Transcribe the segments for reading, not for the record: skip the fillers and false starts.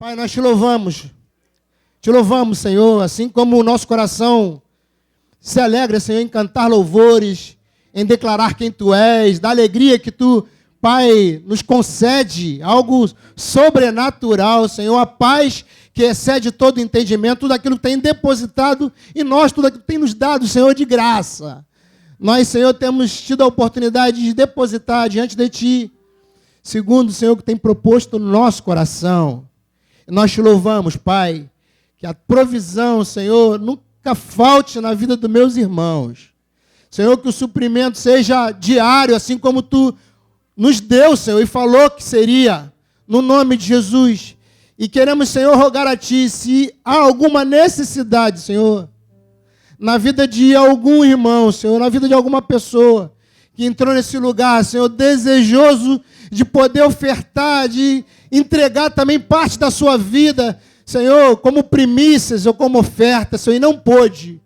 Pai, nós te louvamos. Te louvamos, Senhor, assim como o nosso coração se alegra, Senhor, em cantar louvores, em declarar quem Tu és, da alegria que Tu, Pai, nos concede, algo sobrenatural, Senhor, a paz que excede todo entendimento, tudo aquilo que tem depositado em nós, tudo aquilo que tem nos dado, Senhor, de graça. Nós, Senhor, temos tido a oportunidade de depositar diante de Ti, segundo o Senhor que tem proposto no nosso coração. E nós te louvamos, Pai, que a provisão, Senhor, nunca falte na vida dos meus irmãos. Senhor, que o suprimento seja diário, assim como Tu nos deu, Senhor, e falou que seria, no nome de Jesus. E queremos, Senhor, rogar a Ti, se há alguma necessidade, Senhor, na vida de algum irmão, Senhor, na vida de alguma pessoa que entrou nesse lugar, Senhor, desejoso de poder ofertar, de entregar também parte da sua vida, Senhor, como primícias ou como oferta, Senhor, e não pôde.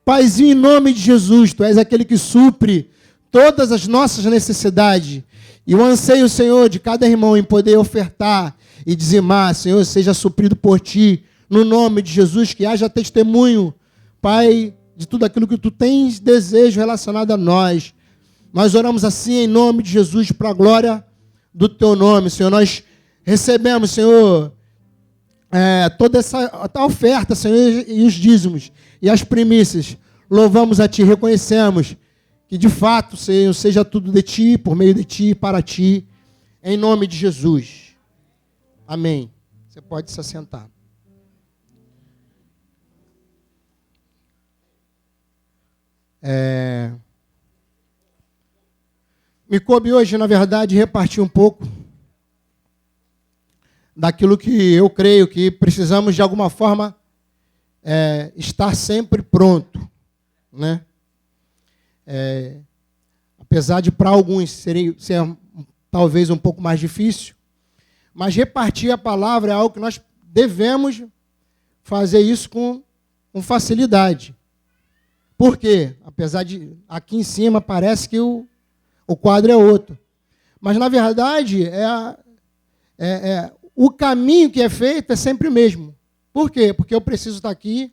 Paizinho, em nome de Jesus, Tu és aquele que supre todas as nossas necessidades. E o anseio, Senhor, de cada irmão em poder ofertar e dizimar, Senhor, seja suprido por Ti, no nome de Jesus, que haja testemunho, Pai, de tudo aquilo que Tu tens desejo relacionado a nós. Nós oramos assim em nome de Jesus, para a glória do Teu nome, Senhor. Nós recebemos, Senhor, toda essa oferta, Senhor, e os dízimos e as primícias. Louvamos a Ti, reconhecemos que de fato, Senhor, seja tudo de Ti, por meio de Ti, para Ti, em nome de Jesus. Amém. Você pode se assentar. Me coube hoje, na verdade, repartir um pouco daquilo que eu creio que precisamos, de alguma forma, estar sempre pronto, né? Apesar de, para alguns, ser talvez um pouco mais difícil, mas repartir a palavra é algo que nós devemos fazer isso com facilidade. Por quê? Apesar de, aqui em cima, parece que o quadro é outro. Mas, na verdade, o caminho que é feito é sempre o mesmo. Por quê? Porque eu preciso estar aqui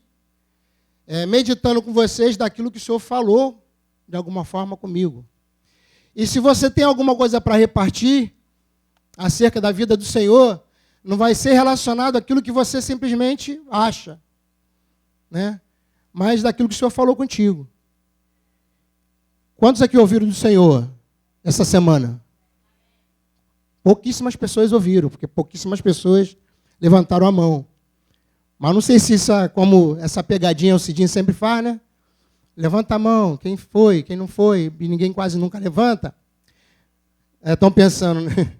meditando com vocês daquilo que o Senhor falou, de alguma forma, comigo. E se você tem alguma coisa para repartir acerca da vida do Senhor, não vai ser relacionado àquilo que você simplesmente acha, né? Mas daquilo que o Senhor falou contigo. Quantos aqui ouviram do Senhor essa semana? Pouquíssimas pessoas ouviram, porque pouquíssimas pessoas levantaram a mão. Mas não sei se isso é como essa pegadinha o Cidinho sempre faz, né? Levanta a mão, quem foi, quem não foi, e ninguém quase nunca levanta. Estão pensando, né?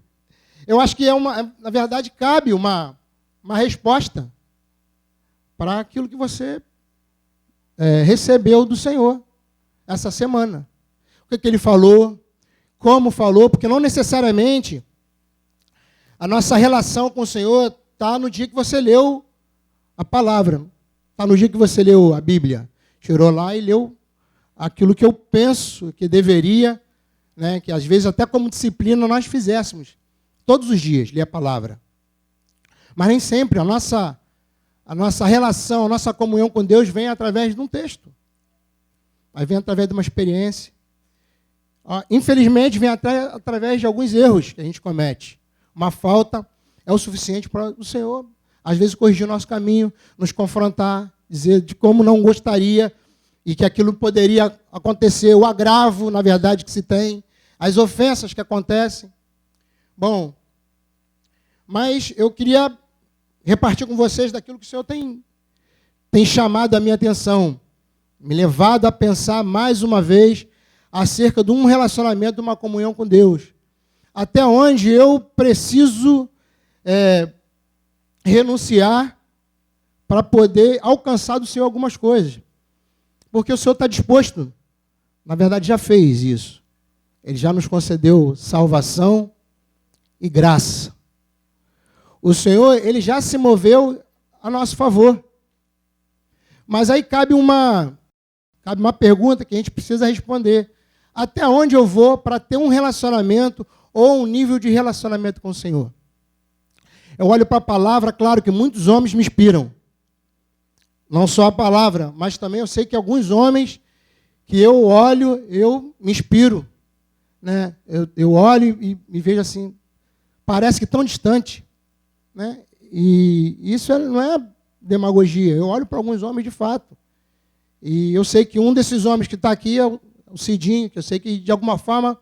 Eu acho que na verdade, cabe uma resposta para aquilo que você recebeu do Senhor essa semana. O que Ele falou, como falou, porque não necessariamente a nossa relação com o Senhor está no dia que você leu a palavra, está no dia que você leu a Bíblia. Tirou lá e leu aquilo que eu penso que deveria, né, que às vezes até como disciplina nós fizéssemos. Todos os dias, ler a palavra. Mas nem sempre a nossa relação, a nossa comunhão com Deus vem através de um texto. Mas vem através de uma experiência. Infelizmente, vem até através de alguns erros que a gente comete. Uma falta é o suficiente para o Senhor, às vezes, corrigir o nosso caminho, nos confrontar, dizer de como não gostaria e que aquilo poderia acontecer, o agravo, na verdade, que se tem, as ofensas que acontecem. Bom, mas eu queria repartir com vocês daquilo que o Senhor tem chamado a minha atenção, me levado a pensar mais uma vez acerca de um relacionamento, de uma comunhão com Deus. Até onde eu preciso renunciar para poder alcançar do Senhor algumas coisas. Porque o Senhor está disposto, na verdade já fez isso. Ele já nos concedeu salvação e graça. O Senhor, Ele já se moveu a nosso favor. Mas aí cabe uma pergunta que a gente precisa responder. Até onde eu vou para ter um relacionamento ou um nível de relacionamento com o Senhor? eu olho para a palavra, claro que muitos homens me inspiram. Não só a palavra, mas também eu sei que alguns homens que eu olho, eu me inspiro. Né? Eu olho e me vejo assim, parece que tão distante. Né? E isso não é demagogia. Eu olho para alguns homens de fato. E eu sei que um desses homens que está aqui é o Cidinho, que eu sei que de alguma forma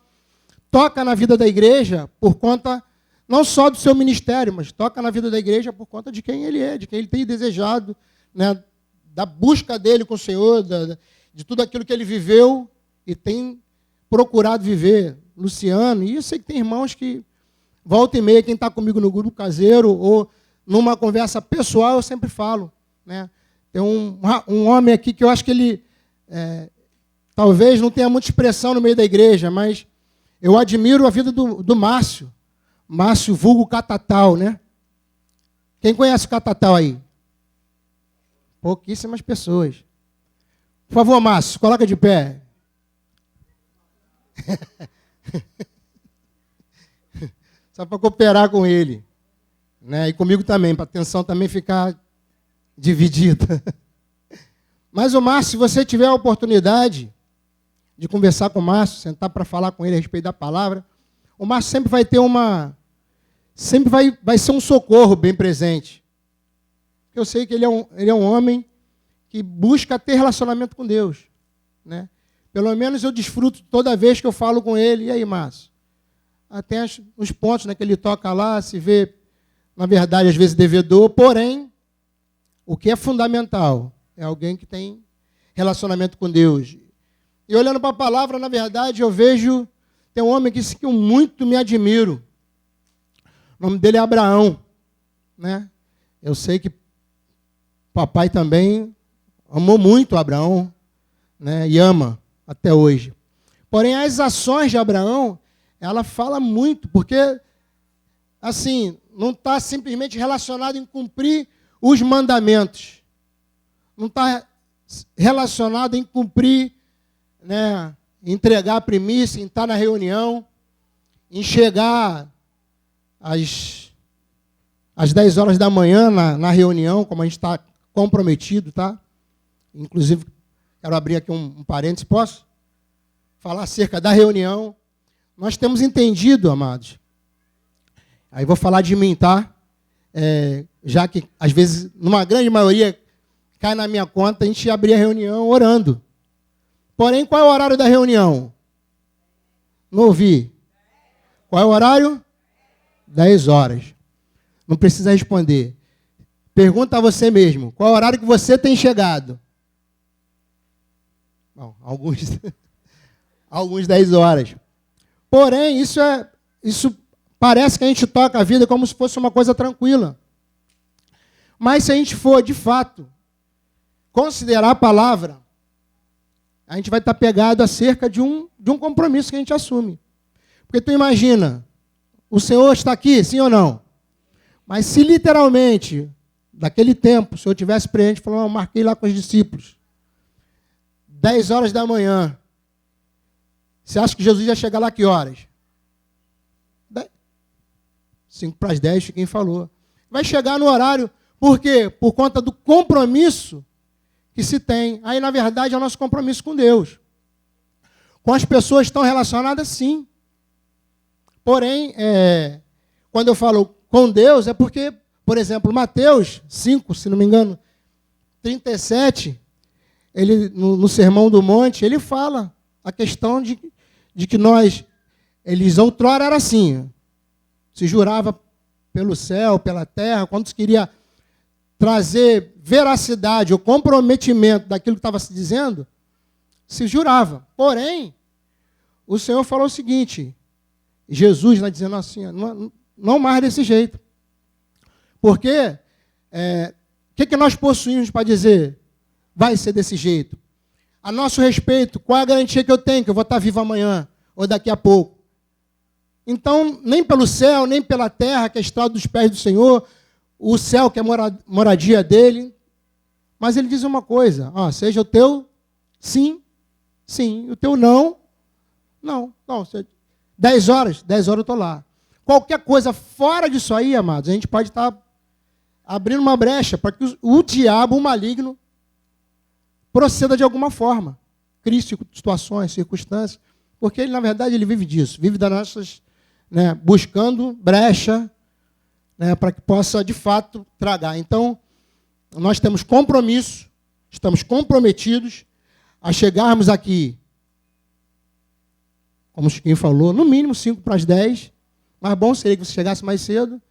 toca na vida da igreja por conta não só do seu ministério, mas toca na vida da igreja por conta de quem ele é, de quem ele tem desejado, né? Da busca dele com o Senhor, de tudo aquilo que ele viveu e tem procurado viver. Luciano, e eu sei que tem irmãos que volta e meia, quem está comigo no grupo caseiro ou numa conversa pessoal, eu sempre falo. Né? Tem um homem aqui que eu acho que ele talvez não tenha muita expressão no meio da igreja, mas eu admiro a vida do Márcio. Márcio vulgo Catatal, né? Quem conhece o Catatal aí? Pouquíssimas pessoas. Por favor, Márcio, coloca de pé. Só para cooperar com ele. Né? E comigo também, para a atenção também ficar dividida. Mas o Márcio, se você tiver a oportunidade de conversar com o Márcio, sentar para falar com ele a respeito da palavra, o Márcio sempre vai ter sempre vai ser um socorro bem presente. Eu sei que ele é um homem que busca ter relacionamento com Deus. Né? Pelo menos eu desfruto toda vez que eu falo com ele. E aí, Márcio? Até os pontos, né, que ele toca lá, se vê, na verdade, às vezes devedor. Porém, o que é fundamental é alguém que tem relacionamento com Deus. E olhando para a palavra, na verdade, eu vejo, tem um homem que eu muito me admiro. O nome dele é Abraão. Né? Eu sei que papai também amou muito Abraão, né? E ama até hoje. Porém, as ações de Abraão, ela fala muito, porque, assim, não está simplesmente relacionado em cumprir os mandamentos. Não está relacionado em cumprir, né, entregar a primícia, em estar na reunião, em chegar às 10 horas da manhã na reunião, como a gente está comprometido, tá? Inclusive, quero abrir aqui um parênteses, posso? Falar acerca da reunião. Nós temos entendido, amados, aí vou falar de mim, tá? Já que, às vezes, numa grande maioria, cai na minha conta, a gente abrir a reunião orando. Porém, qual é o horário da reunião? Não ouvi. Qual é o horário? 10 horas. Não precisa responder. Pergunta a você mesmo, qual é o horário que você tem chegado? Bom, alguns 10 horas. Porém, isso parece que a gente toca a vida como se fosse uma coisa tranquila. Mas se a gente for, de fato, considerar a palavra, a gente vai estar pegado acerca de um compromisso que a gente assume. Porque tu imagina, o Senhor está aqui, sim ou não? Mas se literalmente, daquele tempo, o Senhor tivesse presente, falou, eu marquei lá com os discípulos, 10 horas da manhã, você acha que Jesus ia chegar lá que horas? 5 para as 10, quem falou. Vai chegar no horário, por quê? Por conta do compromisso que se tem. Aí, na verdade, é o nosso compromisso com Deus. Com as pessoas que estão relacionadas, sim. Porém, quando eu falo com Deus, é porque, por exemplo, Mateus 5, se não me engano, 37, ele, no Sermão do Monte, ele fala a questão de que eles outrora era assim, se jurava pelo céu, pela terra, quando se queria trazer veracidade ou comprometimento daquilo que estava se dizendo, se jurava. Porém, o Senhor falou o seguinte, Jesus está dizendo assim, não mais desse jeito. Porque o que nós possuímos para dizer vai ser desse jeito? A nosso respeito, qual é a garantia que eu tenho que eu vou estar vivo amanhã ou daqui a pouco? Então, nem pelo céu, nem pela terra, que é estrado dos pés do Senhor, o céu que é moradia dele. Mas ele diz uma coisa, seja o teu sim, sim, o teu não, não. 10 horas eu estou lá. qualquer coisa fora disso aí, amados, a gente pode estar abrindo uma brecha para que o diabo, o maligno, proceda de alguma forma. Crie situações, circunstâncias, porque ele, na verdade, ele vive disso, vive das nossas, né, buscando brecha, né, para que possa, de fato, tragar. Então, nós temos compromisso, estamos comprometidos a chegarmos aqui, como o Chiquinho falou, no mínimo 5 para as 10, mas bom seria que você chegasse mais cedo,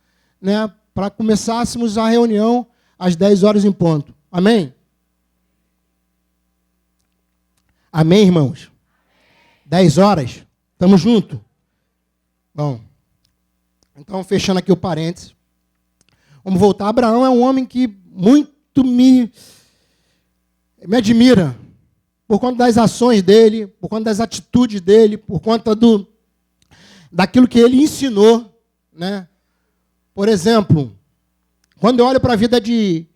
né, para começássemos a reunião às 10 horas em ponto. Amém? Amém, irmãos? 10 horas? Estamos juntos? Bom, então, fechando aqui o parênteses, vamos voltar. Abraão é um homem que muito me admira, por conta das ações dele, por conta das atitudes dele, por conta daquilo que ele ensinou, né? Por exemplo, quando eu olho para a vida de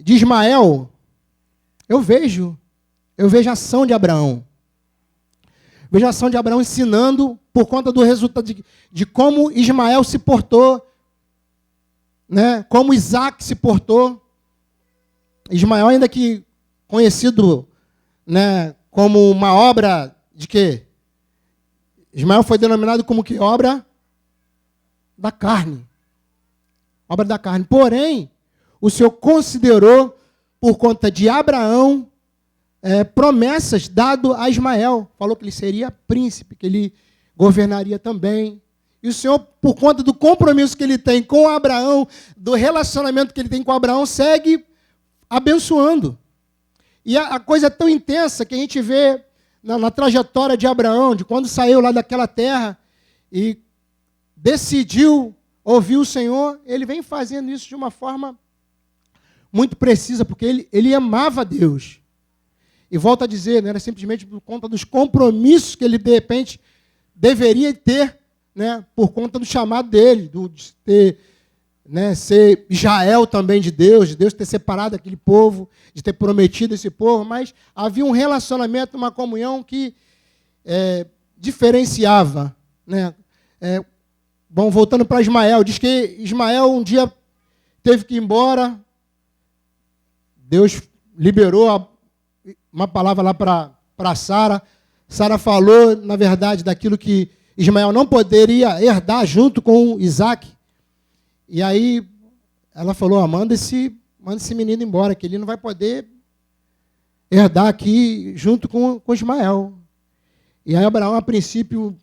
Ismael, eu vejo a ação de Abraão. Vejo a ação de Abraão ensinando por conta do resultado de como Ismael se portou, né? Como Isaac se portou. Ismael, ainda que conhecido, né, como uma obra de quê? Ismael foi denominado como que obra da carne. Obra da carne. Porém, o Senhor considerou, por conta de Abraão, promessas dadas a Ismael. Falou que ele seria príncipe, que ele governaria também. E o Senhor, por conta do compromisso que ele tem com Abraão, do relacionamento que ele tem com Abraão, segue abençoando. E a coisa é tão intensa que a gente vê na trajetória de Abraão, de quando saiu lá daquela terra e decidiu ouvir o Senhor, ele vem fazendo isso de uma forma muito precisa, porque ele amava Deus. E volto a dizer, não era simplesmente por conta dos compromissos que ele, de repente, deveria ter, né, por conta do chamado dele, de ter, né, ser Israel também de Deus ter separado aquele povo, de ter prometido esse povo, mas havia um relacionamento, uma comunhão que diferenciava. Né? Bom, voltando para Ismael, diz que Ismael um dia teve que ir embora, Deus liberou uma palavra lá para Sara. Sara falou, na verdade, daquilo que Ismael não poderia herdar junto com Isaac. E aí ela falou, manda esse menino embora, que ele não vai poder herdar aqui junto com Ismael. E aí Abraão, a princípio,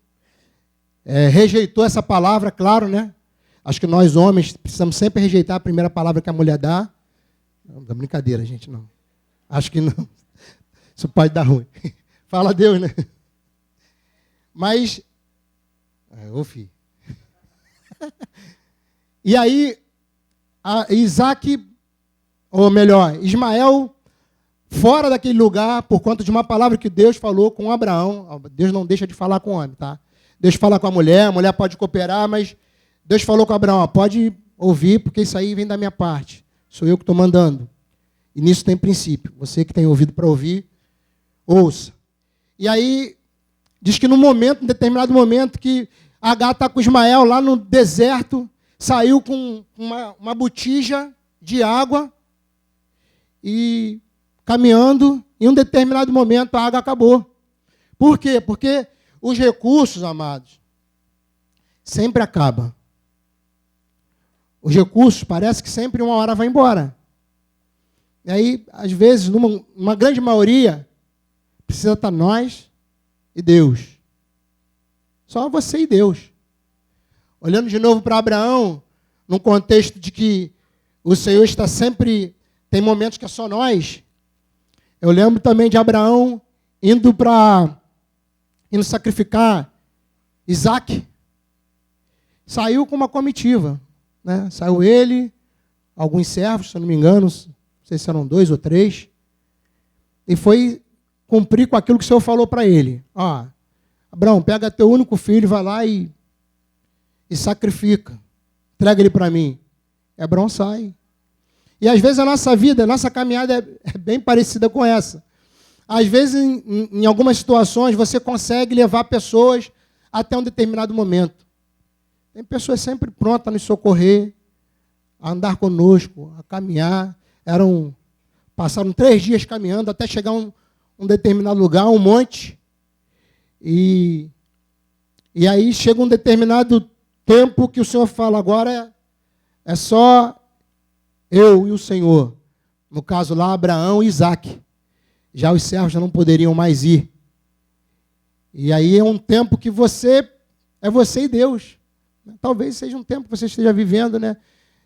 rejeitou essa palavra, claro, né? Acho que nós, homens, precisamos sempre rejeitar a primeira palavra que a mulher dá. Não, dá brincadeira, gente, não. Acho que não. Isso pode dar ruim. Fala a Deus, né? Mas, filho. E aí, Isaac, ou melhor, Ismael, fora daquele lugar, por conta de uma palavra que Deus falou com Abraão. Deus não deixa de falar com o homem, tá? Deus fala com a mulher pode cooperar, mas Deus falou com Abraão, pode ouvir, porque isso aí vem da minha parte. Sou eu que estou mandando. E nisso tem princípio. Você que tem ouvido para ouvir, ouça. E aí, diz que num determinado momento, que Agar está com Ismael lá no deserto, saiu com uma botija de água e caminhando, em um determinado momento a água acabou. Por quê? Porque os recursos, amados, sempre acabam. Os recursos, parece que sempre uma hora vai embora. E aí, às vezes, numa grande maioria, precisa estar nós e Deus. Só você e Deus. Olhando de novo para Abraão, num contexto de que o Senhor está sempre... Tem momentos que é só nós. Eu lembro também de Abraão indo sacrificar Isaac. Saiu com uma comitiva. Né? Saiu ele, alguns servos, se eu não me engano, não sei se eram 2 ou 3, e foi cumprir com aquilo que o Senhor falou para ele. Abraão, pega teu único filho, vai lá e sacrifica. Entrega ele para mim. E Abraão sai. E às vezes a nossa vida, a nossa caminhada é bem parecida com essa. Às vezes, em algumas situações, você consegue levar pessoas até um determinado momento. Tem pessoas sempre prontas a nos socorrer, a andar conosco, a caminhar. Passaram 3 dias caminhando até chegar a um determinado lugar, um monte. E aí chega um determinado tempo que o Senhor fala, agora é só eu e o Senhor. No caso lá, Abraão e Isaac. Já os servos já não poderiam mais ir. E aí é um tempo que é você e Deus. Talvez seja um tempo que você esteja vivendo, né,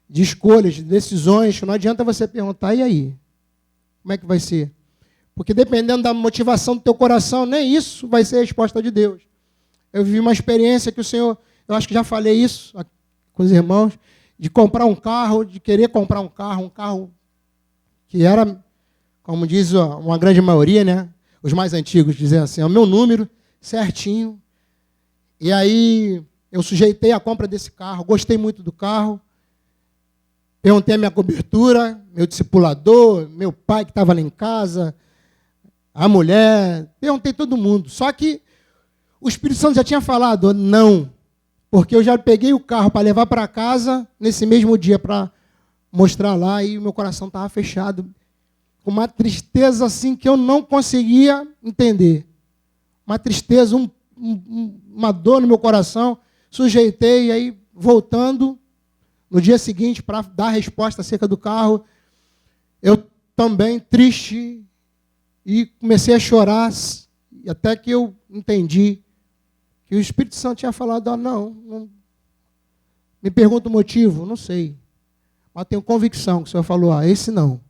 de escolhas, de decisões, que não adianta você perguntar, e aí? Como é que vai ser? Porque dependendo da motivação do teu coração, nem isso vai ser a resposta de Deus. Eu vivi uma experiência que o Senhor, eu acho que já falei isso com os irmãos, de comprar um carro, de querer comprar um carro que era, como diz uma grande maioria, né, os mais antigos, dizem assim, é o meu número, certinho. E aí eu sujeitei a compra desse carro, gostei muito do carro, perguntei a minha cobertura, meu discipulador, meu pai que estava lá em casa, a mulher, perguntei todo mundo. Só que o Espírito Santo já tinha falado, não, porque eu já peguei o carro para levar para casa nesse mesmo dia para mostrar lá e o meu coração estava fechado, com uma tristeza assim que eu não conseguia entender. Uma tristeza, uma dor no meu coração. Sujeitei, e aí voltando, no dia seguinte, para dar a resposta acerca do carro, eu também triste, e comecei a chorar, até que eu entendi que o Espírito Santo tinha falado, não, me pergunta o motivo, não sei, mas tenho convicção que o Senhor falou, esse não,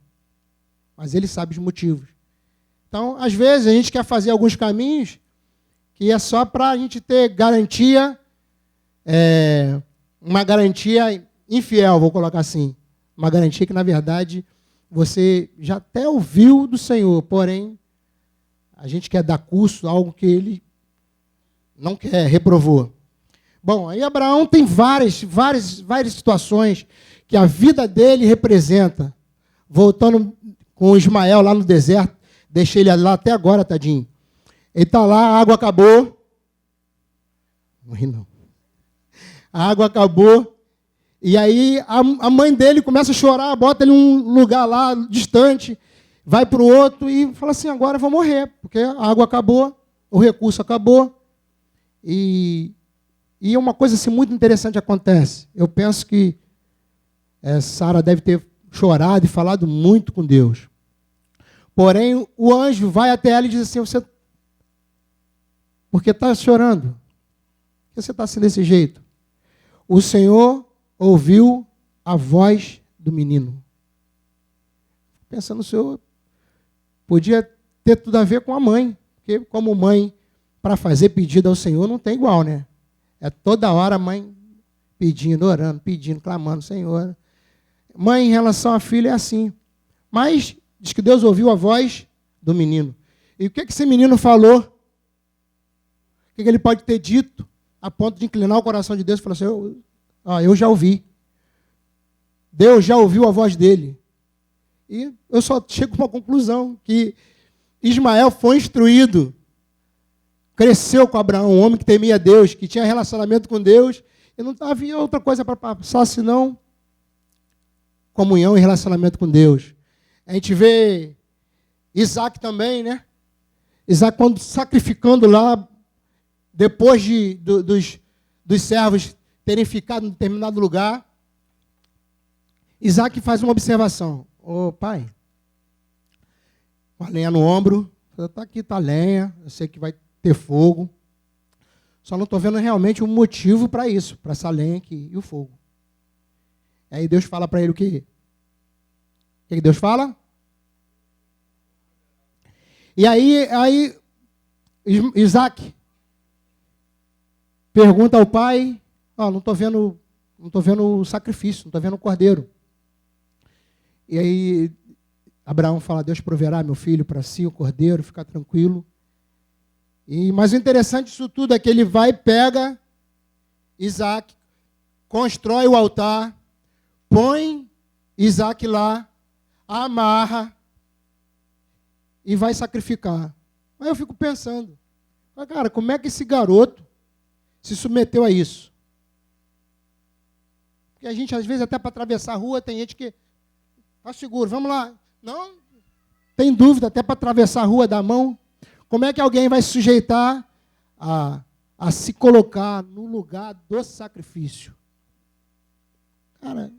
mas Ele sabe os motivos. Então, às vezes, a gente quer fazer alguns caminhos que é só para a gente ter garantia, uma garantia infiel, vou colocar assim. Uma garantia que, na verdade, você já até ouviu do Senhor, porém, a gente quer dar curso, algo que Ele não quer, reprovou. Bom, aí Abraão tem várias situações que a vida dele representa. Voltando com Ismael lá no deserto, deixei ele lá até agora, tadinho. Ele está lá, a água acabou. Não ri não. A água acabou. E aí a mãe dele começa a chorar, bota ele em um lugar lá distante, vai para o outro e fala assim, agora eu vou morrer, porque a água acabou, o recurso acabou. E uma coisa assim, muito interessante acontece. Eu penso que Sara deve ter chorado e falado muito com Deus. Porém, o anjo vai até ela e diz assim, você... Por que está chorando? Por que você está assim desse jeito? O Senhor ouviu a voz do menino. Pensando, o Senhor podia ter tudo a ver com a mãe. Porque como mãe, para fazer pedido ao Senhor, não tem igual, né? É toda hora a mãe pedindo, orando, pedindo, clamando, Senhor. Mãe, em relação à filha, é assim. Mas diz que Deus ouviu a voz do menino. E o que esse menino falou? O que ele pode ter dito a ponto de inclinar o coração de Deus e falar assim, eu já ouvi. Deus já ouviu a voz dele. E eu só chego a uma conclusão, que Ismael foi instruído, cresceu com Abraão, um homem que temia Deus, que tinha relacionamento com Deus, e não havia outra coisa para passar senão comunhão e relacionamento com Deus. A gente vê Isaac também, né? Isaac, quando sacrificando lá, depois dos servos terem ficado em determinado lugar, Isaac faz uma observação. Pai, uma lenha no ombro, está aqui, está a lenha, eu sei que vai ter fogo, só não estou vendo realmente um motivo para isso, para essa lenha aqui e o fogo. Aí Deus fala para ele o quê? O que Deus fala? E aí Isaac pergunta ao pai, não estou vendo o sacrifício, não estou vendo o cordeiro. E aí Abraão fala, Deus proverá, meu filho, para si o cordeiro, fica tranquilo. Mas o interessante disso tudo é que ele vai, pega Isaac, constrói o altar, põe Isaac lá, amarra e vai sacrificar. Aí eu fico pensando, cara, como é que esse garoto se submeteu a isso? porque a gente, às vezes, até para atravessar a rua, tem gente que está seguro, vamos lá. Não, tem dúvida, até para atravessar a rua, dar a mão. Como é que alguém vai se sujeitar a se colocar no lugar do sacrifício? Cara,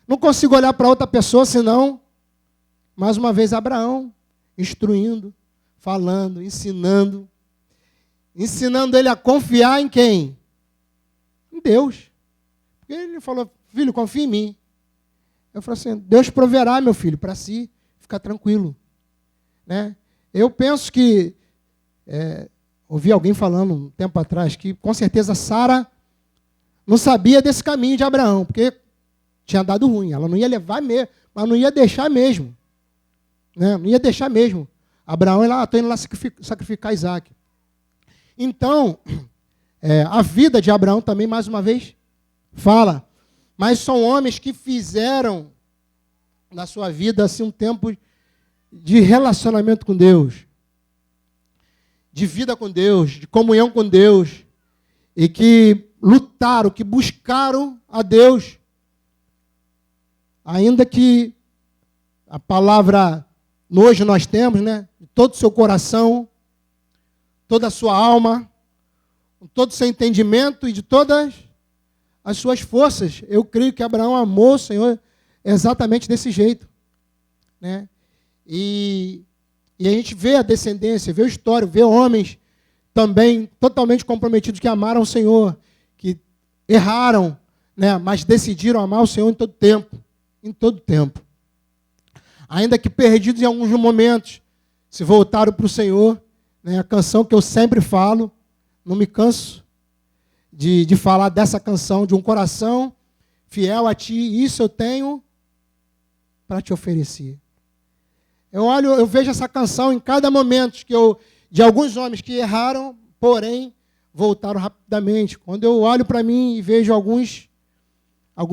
não consigo olhar para outra pessoa, senão, mais uma vez, Abraão, instruindo, falando, ensinando ele a confiar em quem? Em Deus. Porque ele falou, filho, confia em mim. Eu falei assim, Deus proverá, meu filho, para si ficar tranquilo. Né? Eu penso que, ouvi alguém falando um tempo atrás, que com certeza Sara não sabia desse caminho de Abraão, porque tinha dado ruim. Ela não ia levar mesmo, mas não ia deixar mesmo. Né? Não ia deixar mesmo. Abraão, estou indo lá sacrificar Isaac. Então, a vida de Abraão também, mais uma vez, fala. Mas são homens que fizeram na sua vida assim, um tempo de relacionamento com Deus, de vida com Deus, de comunhão com Deus, e que lutaram, que buscaram a Deus. Ainda que a palavra hoje nós temos, né? De todo o seu coração, toda a sua alma, todo o seu entendimento e de todas as suas forças. Eu creio que Abraão amou o Senhor exatamente desse jeito. Né? E a gente vê a descendência, vê o histórico, vê homens também totalmente comprometidos que amaram o Senhor, que erraram, né? Mas decidiram amar o Senhor em todo tempo. Em todo tempo. Ainda que perdidos em alguns momentos, se voltaram para o Senhor. Né? A canção que eu sempre falo, não me canso de falar dessa canção, de um coração fiel a Ti, isso eu tenho para te oferecer. Eu vejo essa canção em cada momento de alguns homens que erraram, porém voltaram rapidamente. Quando eu olho para mim e vejo alguns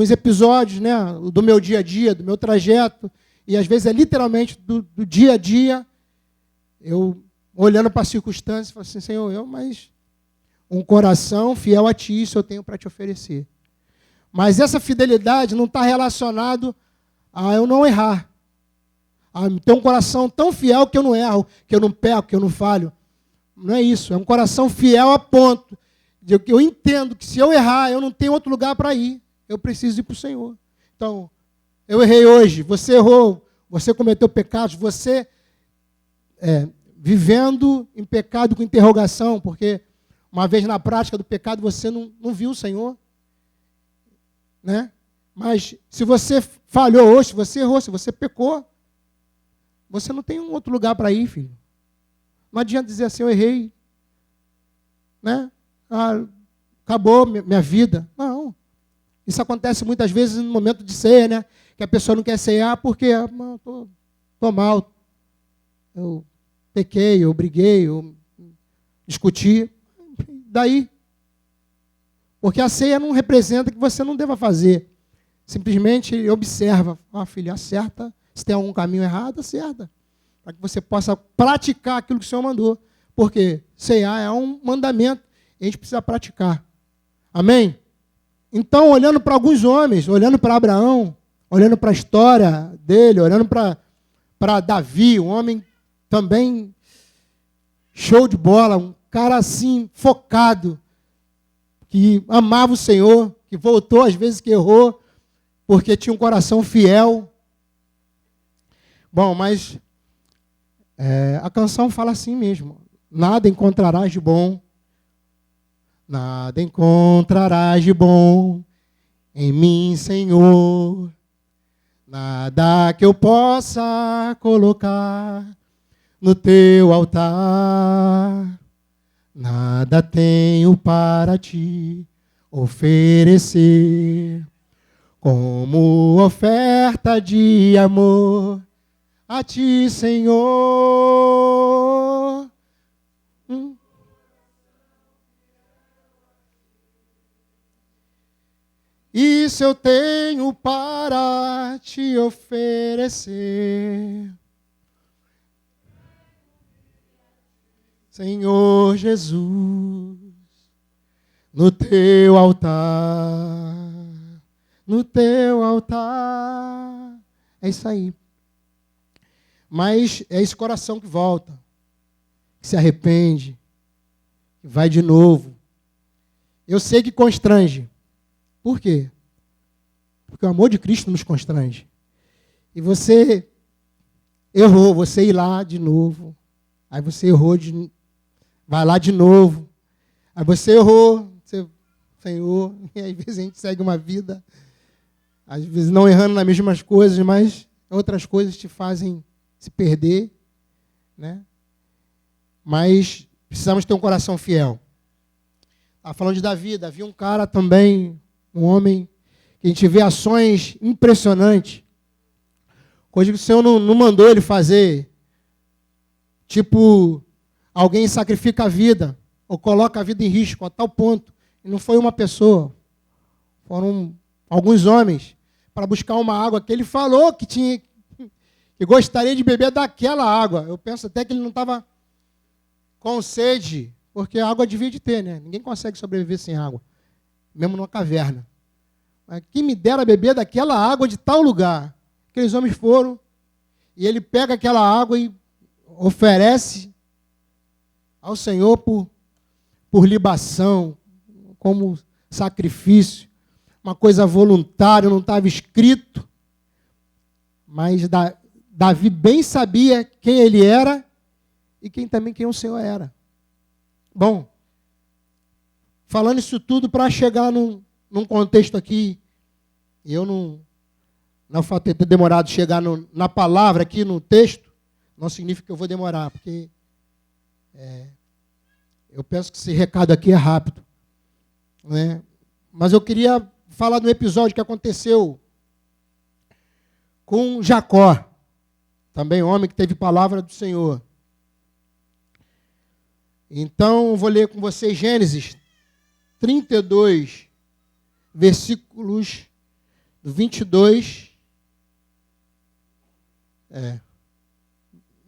episódios, né, do meu dia a dia, do meu trajeto, e às vezes é literalmente do dia a dia, eu olhando para as circunstâncias, falo assim, Senhor, mas um coração fiel a Ti, isso eu tenho para te oferecer. Mas essa fidelidade não está relacionado a eu não errar. A ter um coração tão fiel que eu não erro, que eu não peco, que eu não falho. Não é isso. É um coração fiel a ponto de que eu entendo que se eu errar, eu não tenho outro lugar para ir. Eu preciso ir para o Senhor. Então, eu errei hoje, você errou, você cometeu pecados, você vivendo em pecado com interrogação, porque uma vez na prática do pecado você não viu o Senhor. Né? Mas se você falhou hoje, se você errou, se você pecou, você não tem um outro lugar para ir, filho. Não adianta dizer assim, eu errei. Né? Acabou minha vida. Não. Isso acontece muitas vezes no momento de ceia, né? Que a pessoa não quer cear porque estou mal. Eu pequei, eu briguei, eu discuti. Daí. Porque a ceia não representa que você não deva fazer. Simplesmente observa. Filho, acerta. Se tem algum caminho errado, acerta. Para que você possa praticar aquilo que o Senhor mandou. Porque cear é um mandamento. E a gente precisa praticar. Amém? Então, olhando para alguns homens, olhando para Abraão, olhando para a história dele, olhando para Davi, um homem também show de bola, um cara assim, focado, que amava o Senhor, que voltou às vezes que errou, porque tinha um coração fiel. Bom, mas a canção fala assim mesmo, nada encontrarás de bom, nada encontrarás de bom em mim, Senhor, nada que eu possa colocar no teu altar, nada tenho para te oferecer, como oferta de amor a ti, Senhor. Isso eu tenho para te oferecer, Senhor Jesus, no teu altar, no teu altar. É isso aí. Mas é esse coração que volta, que se arrepende, que vai de novo. Eu sei que constrange. Por quê? Porque o amor de Cristo nos constrange. E você errou, você ir lá de novo. Aí você errou, vai lá de novo. Aí você errou, você, Senhor, e às vezes a gente segue uma vida, às vezes não errando nas mesmas coisas, mas outras coisas te fazem se perder, né? Mas precisamos ter um coração fiel. Estava falando de Davi. Davi é um cara também, um homem, que a gente vê ações impressionantes, coisa que o Senhor não mandou ele fazer. Tipo, alguém sacrifica a vida, ou coloca a vida em risco, a tal ponto. E não foi uma pessoa, foram alguns homens, para buscar uma água que ele falou que gostaria de beber daquela água. Eu penso até que ele não estava com sede, porque a água devia de ter, né? Ninguém consegue sobreviver sem água, mesmo numa caverna. Mas quem me dera beber daquela água de tal lugar. Aqueles homens foram, e ele pega aquela água e oferece ao Senhor por libação, como sacrifício, uma coisa voluntária, não estava escrito, mas Davi bem sabia quem ele era e quem o Senhor era. Bom, falando isso tudo para chegar num contexto aqui, e eu não fato de ter demorado chegar na palavra aqui no texto, não significa que eu vou demorar, porque eu penso que esse recado aqui é rápido, né? Mas eu queria falar do episódio que aconteceu com Jacó, também homem que teve palavra do Senhor. Então, eu vou ler com vocês Gênesis 32, versículos do 22.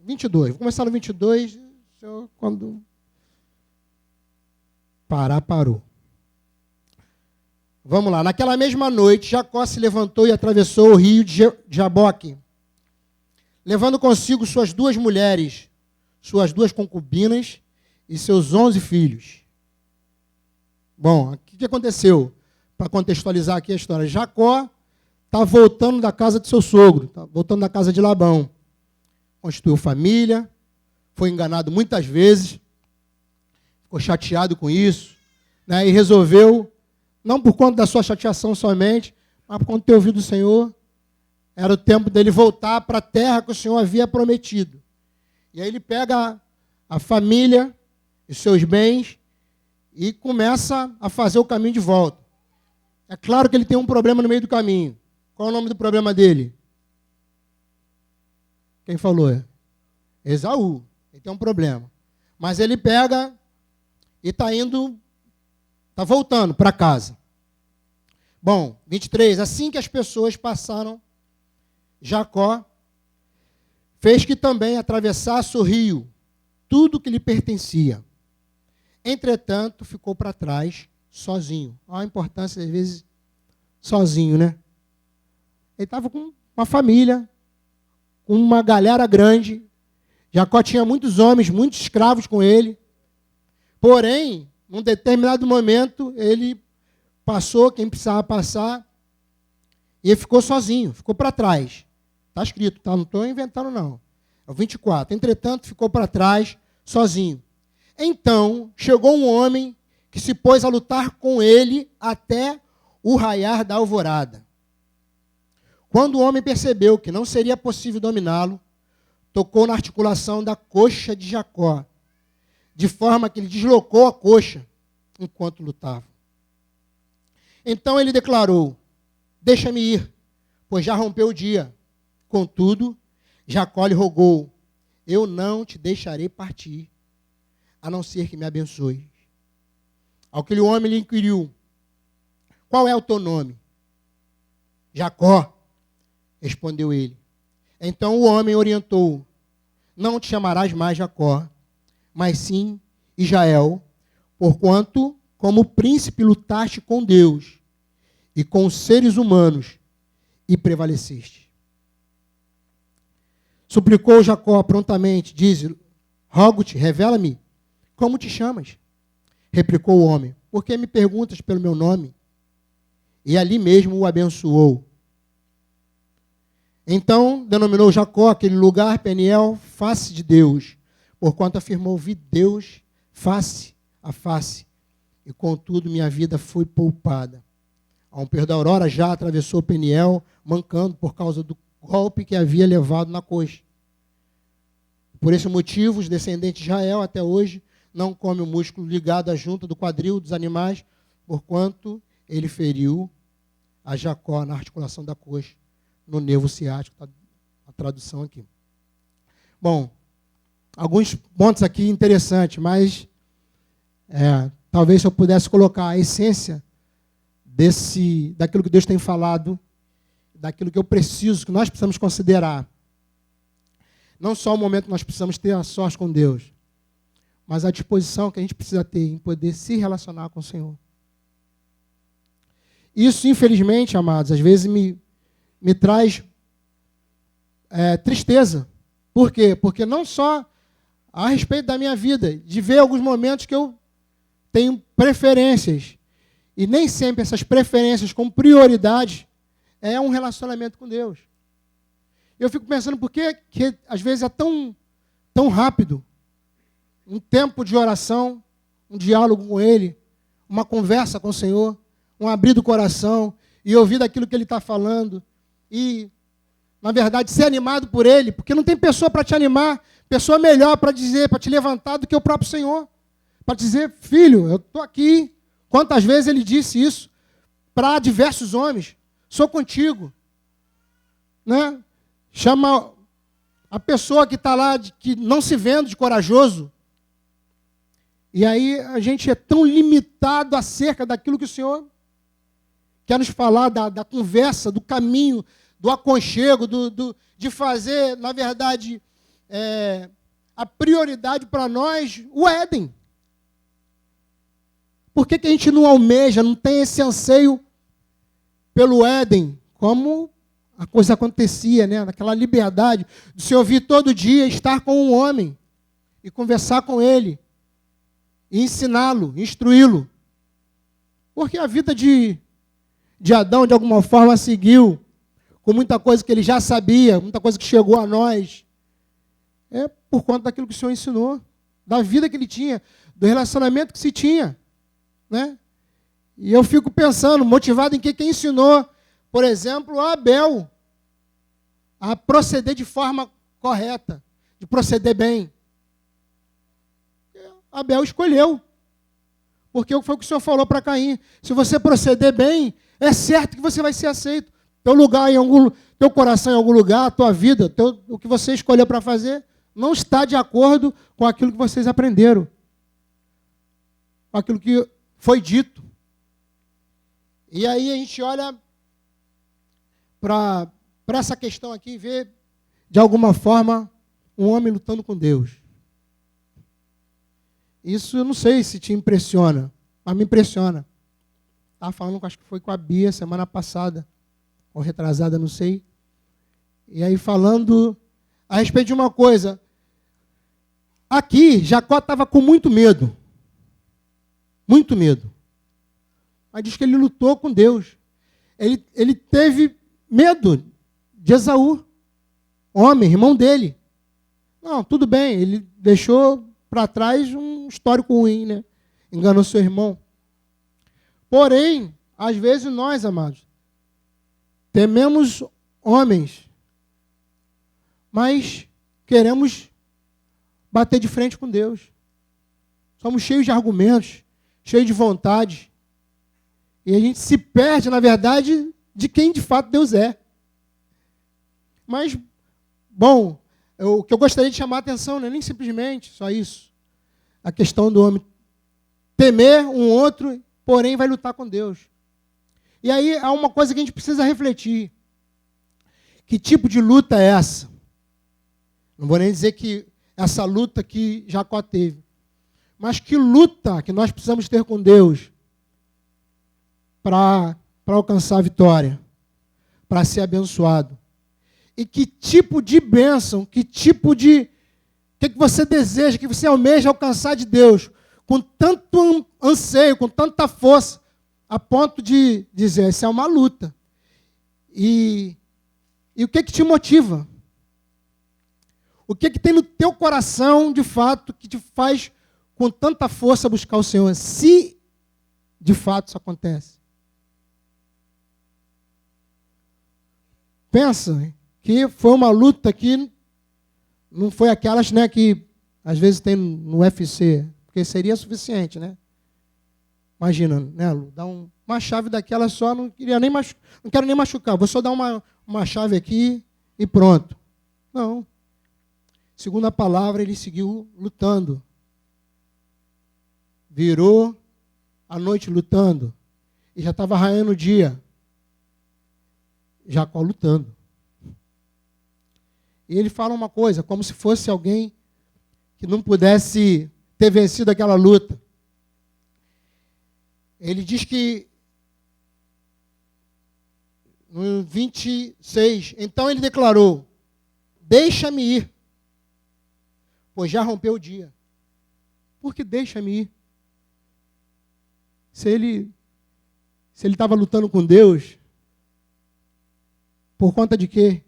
22. Vou começar no 22. Quando parar, parou. Vamos lá. Naquela mesma noite, Jacó se levantou e atravessou o rio de Jaboque, levando consigo suas 2 mulheres, suas 2 concubinas e seus 11 filhos. Bom, o que aconteceu? Para contextualizar aqui a história. Jacó está voltando da casa de seu sogro, está voltando da casa de Labão. Constituiu família, foi enganado muitas vezes, ficou chateado com isso, né, e resolveu, não por conta da sua chateação somente, mas por conta de ter ouvido o Senhor, era o tempo dele voltar para a terra que o Senhor havia prometido. E aí ele pega a família, os seus bens, e começa a fazer o caminho de volta. É claro que ele tem um problema no meio do caminho. Qual é o nome do problema dele? Quem falou? Esaú. Ele tem um problema. Mas ele pega e está voltando para casa. Bom, 23. Assim que as pessoas passaram, Jacó fez que também atravessasse o rio, tudo que lhe pertencia. Entretanto, ficou para trás, sozinho. Olha a importância, às vezes, sozinho, né? Ele estava com uma família, com uma galera grande. Jacó tinha muitos homens, muitos escravos com ele. Porém, num determinado momento, ele passou quem precisava passar e ele ficou sozinho, ficou para trás. Está escrito, tá? Não estou inventando, não. É o 24. Entretanto, ficou para trás, sozinho. Então, chegou um homem que se pôs a lutar com ele até o raiar da alvorada. Quando o homem percebeu que não seria possível dominá-lo, tocou na articulação da coxa de Jacó, de forma que ele deslocou a coxa enquanto lutava. Então ele declarou: deixa-me ir, pois já rompeu o dia. Contudo, Jacó lhe rogou: eu não te deixarei partir, a não ser que me abençoe. Ao que o homem lhe inquiriu: qual é o teu nome? Jacó, respondeu ele. Então o homem orientou: não te chamarás mais Jacó, mas sim Israel, porquanto, como príncipe, lutaste com Deus e com os seres humanos, e prevaleceste. Suplicou Jacó prontamente, diz: rogo-te, revela-me, como te chamas? Replicou o homem: por que me perguntas pelo meu nome? E ali mesmo o abençoou. Então denominou Jacó aquele lugar Peniel, face de Deus, porquanto afirmou: vi Deus face a face, e contudo minha vida foi poupada. Ao romper da aurora já atravessou Peniel, mancando por causa do golpe que havia levado na coxa. Por esse motivo, os descendentes de Israel até hoje não comem o músculo ligado à junta do quadril dos animais, porquanto ele feriu a Jacó na articulação da coxa, no nervo ciático, está a tradução aqui. Bom, alguns pontos aqui interessantes, mas talvez se eu pudesse colocar a essência daquilo que Deus tem falado, daquilo que eu preciso, que nós precisamos considerar. Não só o momento que nós precisamos ter a sorte com Deus, mas a disposição que a gente precisa ter em poder se relacionar com o Senhor. Isso, infelizmente, amados, às vezes me traz tristeza. Por quê? Porque não só a respeito da minha vida, de ver alguns momentos que eu tenho preferências, e nem sempre essas preferências como prioridade é um relacionamento com Deus. Eu fico pensando por que às vezes é tão rápido um tempo de oração, um diálogo com Ele, uma conversa com o Senhor, um abrir do coração e ouvir daquilo que Ele está falando e, na verdade, ser animado por Ele, porque não tem pessoa para te animar, pessoa melhor para dizer, para te levantar do que o próprio Senhor, para dizer: filho, eu estou aqui. Quantas vezes Ele disse isso para diversos homens: sou contigo, né? Chama a pessoa que está lá, que não se vendo de corajoso. E aí a gente é tão limitado acerca daquilo que o Senhor quer nos falar, da conversa, do caminho, do aconchego, de fazer, na verdade, a prioridade para nós, o Éden. Por que a gente não almeja, não tem esse anseio pelo Éden, como a coisa acontecia, né? Naquela liberdade de se ouvir todo dia, estar com um homem e conversar com ele, e ensiná-lo, instruí-lo. Porque a vida de Adão, de alguma forma, seguiu com muita coisa que ele já sabia, muita coisa que chegou a nós, por conta daquilo que o Senhor ensinou, da vida que ele tinha, do relacionamento que se tinha, né? E eu fico pensando, motivado em quem ensinou, por exemplo, a Abel a proceder de forma correta, de proceder bem. Abel escolheu, porque foi o que o Senhor falou para Caim: se você proceder bem, é certo que você vai ser aceito. Teu lugar teu coração em algum lugar, a tua vida, o que você escolheu para fazer, não está de acordo com aquilo que vocês aprenderam, com aquilo que foi dito. E aí a gente olha para essa questão aqui e vê, de alguma forma, um homem lutando com Deus. Isso eu não sei se te impressiona, mas me impressiona. Estava falando, acho que foi com a Bia semana passada, ou retrasada, não sei. E aí falando a respeito de uma coisa. Aqui, Jacó estava com muito medo. Muito medo. Mas diz que ele lutou com Deus. Ele teve medo de Esaú, homem, irmão dele. Não, tudo bem, ele deixou para trás um histórico ruim, né? Enganou seu irmão. Porém, às vezes nós, amados, tememos homens, mas queremos bater de frente com Deus. Somos cheios de argumentos, cheios de vontade. E a gente se perde, na verdade, de quem de fato Deus é. Mas, bom, o que eu gostaria de chamar a atenção não é nem simplesmente só isso. A questão do homem temer um outro, porém vai lutar com Deus. E aí há uma coisa que a gente precisa refletir. Que tipo de luta é essa? Não vou nem dizer que essa luta que Jacó teve. Mas que luta que nós precisamos ter com Deus para para alcançar a vitória, para ser abençoado. E que tipo de bênção, que tipo de... O que você deseja, que você almeja alcançar de Deus, com tanto anseio, com tanta força, a ponto de dizer, isso é uma luta. E o que te motiva? O que tem no teu coração, de fato, que te faz com tanta força buscar o Senhor? Se, de fato, isso acontece. Pensa que foi uma luta que não foi aquelas, né, que às vezes tem no UFC, porque seria suficiente, né? Imagina, né, Lu, dar uma chave daquela só, não quero nem machucar, vou só dar uma chave aqui e pronto. Não. Segundo a palavra, ele seguiu lutando. Virou a noite lutando. E já estava raiando o dia. Jacó lutando. E ele fala uma coisa, como se fosse alguém que não pudesse ter vencido aquela luta. Ele diz que no 26, então ele declarou, deixa-me ir, pois já rompeu o dia. Por que deixa-me ir? Se ele estava lutando com Deus, por conta de quê?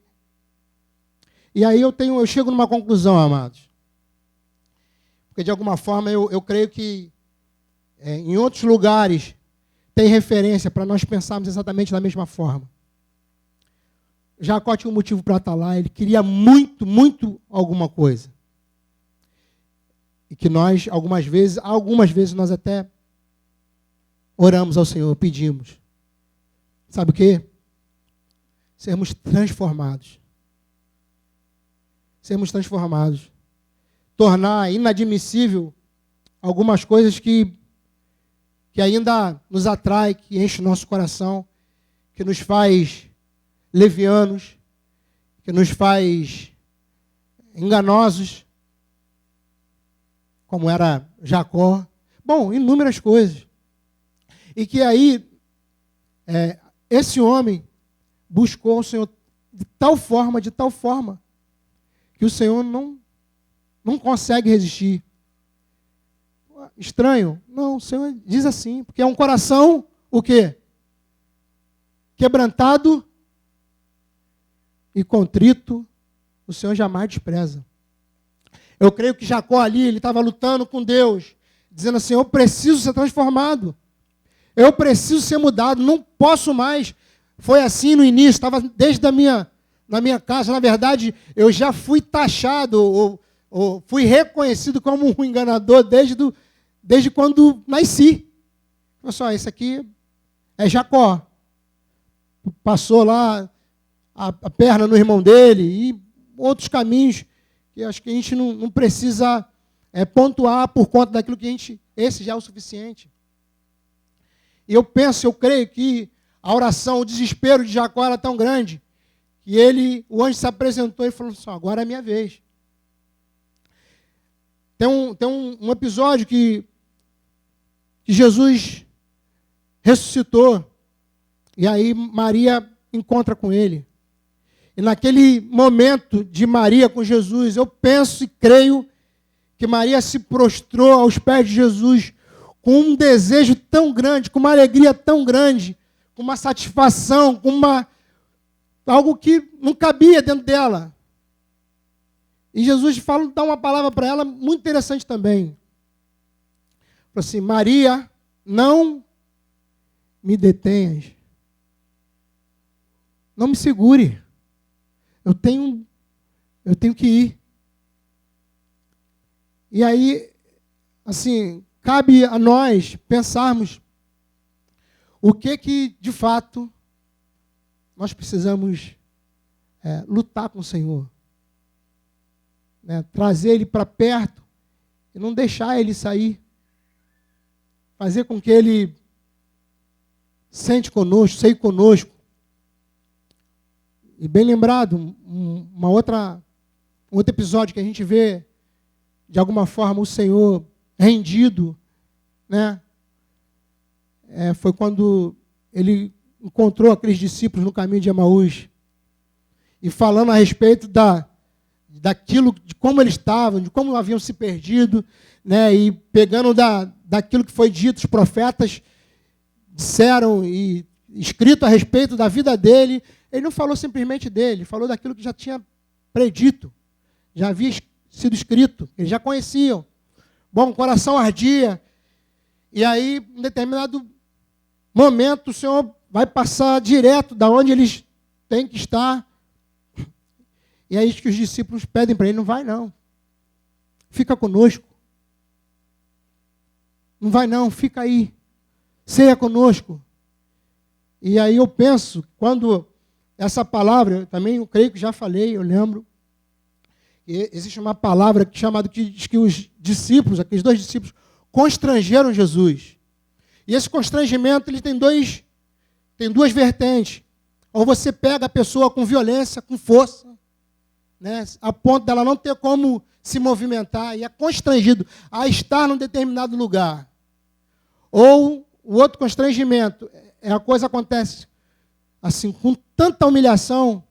E aí eu chego numa conclusão, amados. Porque de alguma forma eu creio que em outros lugares tem referência para nós pensarmos exatamente da mesma forma. Jacó tinha um motivo para estar lá, ele queria muito, muito alguma coisa. E que nós, algumas vezes nós até oramos ao Senhor, pedimos. Sabe o quê? Sermos transformados. Sermos transformados. Tornar inadmissível algumas coisas que ainda nos atrai, que enche o nosso coração, que nos faz levianos, que nos faz enganosos, como era Jacó. Bom, inúmeras coisas. E que aí, esse homem buscou o Senhor de tal forma, que o Senhor não consegue resistir. Estranho? Não, o Senhor diz assim, porque é um coração, o quê? Quebrantado e contrito, o Senhor jamais despreza. Eu creio que Jacó ali, ele estava lutando com Deus, dizendo assim, eu preciso ser transformado, eu preciso ser mudado, não posso mais. Foi assim no início, estava desde na minha casa, na verdade, eu já fui taxado, ou fui reconhecido como um enganador desde quando nasci. Olha só, esse aqui é Jacó. Passou lá a perna no irmão dele e outros caminhos que acho que a gente não precisa pontuar por conta daquilo que esse já é o suficiente. E eu creio que a oração, o desespero de Jacó era tão grande que o anjo se apresentou e falou assim, agora é a minha vez. Tem um episódio que Jesus ressuscitou e aí Maria encontra com ele. E naquele momento de Maria com Jesus, eu penso e creio que Maria se prostrou aos pés de Jesus com um desejo tão grande, com uma alegria tão grande, com uma satisfação, com algo que não cabia dentro dela. E Jesus dá uma palavra para ela muito interessante também. Falou assim, Maria, não me detenhas. Não me segure. Eu tenho que ir. E aí, assim, cabe a nós pensarmos o que de fato nós precisamos lutar com o Senhor. Né? Trazer Ele para perto e não deixar Ele sair. Fazer com que Ele sente conosco, seja conosco. E bem lembrado, um outro episódio que a gente vê, de alguma forma, o Senhor rendido, né? Foi quando Ele encontrou aqueles discípulos no caminho de Emaús e falando a respeito daquilo, de como eles estavam, de como haviam se perdido, né, e pegando daquilo que foi dito, os profetas disseram e escrito a respeito da vida dele, ele não falou simplesmente dele, falou daquilo que já tinha predito, já havia sido escrito, eles já conheciam. Bom, o coração ardia, e aí, em determinado momento, o Senhor vai passar direto da onde eles têm que estar. E é isso que os discípulos pedem para ele: não vai não, fica conosco. Não vai não, fica aí, ceia conosco. E aí eu penso, quando essa palavra, eu também creio que já falei, eu lembro, existe uma palavra chamada que diz que os discípulos, aqueles dois discípulos, constrangeram Jesus. E esse constrangimento ele tem duas vertentes. Ou você pega a pessoa com violência, com força, né, a ponto dela não ter como se movimentar e é constrangido a estar num determinado lugar. Ou o outro constrangimento, a coisa acontece assim, com tanta humilhação,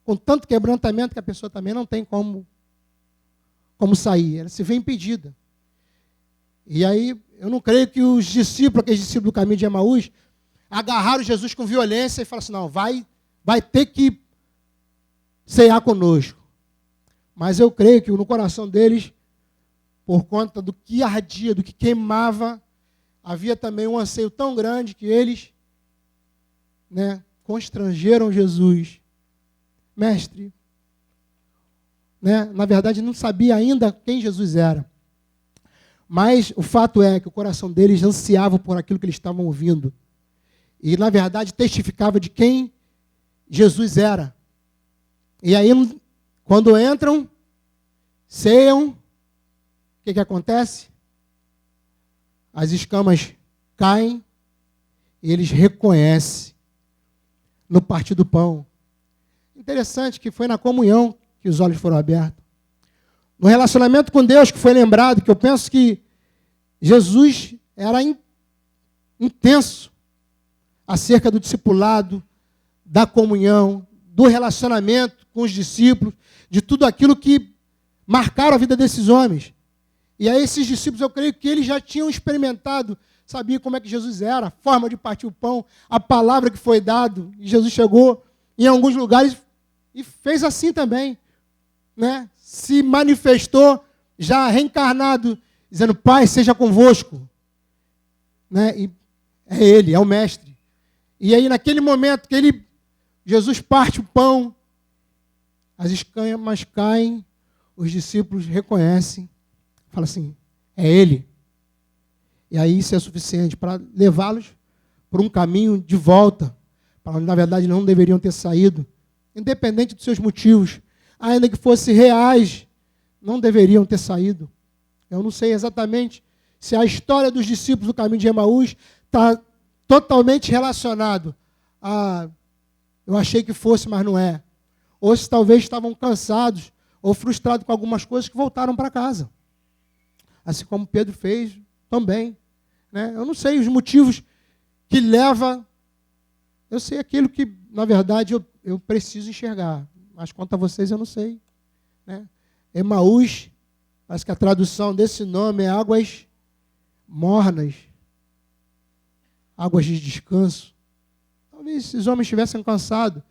com tanto quebrantamento, que a pessoa também não tem como sair, ela se vê impedida. E aí, eu não creio que os discípulos, aqueles discípulos do caminho de Emaús, agarraram Jesus com violência e falaram assim: não, vai ter que ceiar conosco. Mas eu creio que no coração deles, por conta do que ardia, do que queimava, havia também um anseio tão grande que eles, né, constrangeram Jesus. Mestre, né, na verdade não sabia ainda quem Jesus era. Mas o fato é que o coração deles ansiava por aquilo que eles estavam ouvindo. E, na verdade, testificava de quem Jesus era. E aí, quando entram, ceiam, o que acontece? As escamas caem e eles reconhecem no partir do pão. Interessante que foi na comunhão que os olhos foram abertos. No relacionamento com Deus, que foi lembrado, que eu penso que Jesus era intenso acerca do discipulado, da comunhão, do relacionamento com os discípulos, de tudo aquilo que marcaram a vida desses homens. E aí esses discípulos, eu creio que eles já tinham experimentado, sabiam como é que Jesus era, a forma de partir o pão, a palavra que foi dado. E Jesus chegou em alguns lugares e fez assim também, né? Se manifestou já reencarnado, dizendo: Pai, seja convosco. Né? E é Ele, é o Mestre. E aí, naquele momento que Jesus parte o pão, as escamas caem, os discípulos reconhecem, falam assim: é Ele. E aí isso é suficiente para levá-los por um caminho de volta, para onde, na verdade, não deveriam ter saído, independente dos seus motivos. Ainda que fossem reais, não deveriam ter saído. Eu não sei exatamente se a história dos discípulos do caminho de Emaús está totalmente relacionado a eu achei que fosse, mas não é. Ou se talvez estavam cansados ou frustrados com algumas coisas que voltaram para casa. Assim como Pedro fez também. Né? Eu não sei os motivos que levam. Eu sei aquilo que, na verdade, eu preciso enxergar. Mas quanto a vocês, eu não sei. Né? Emaús, parece que a tradução desse nome é águas mornas, águas de descanso. Talvez esses homens estivessem cansados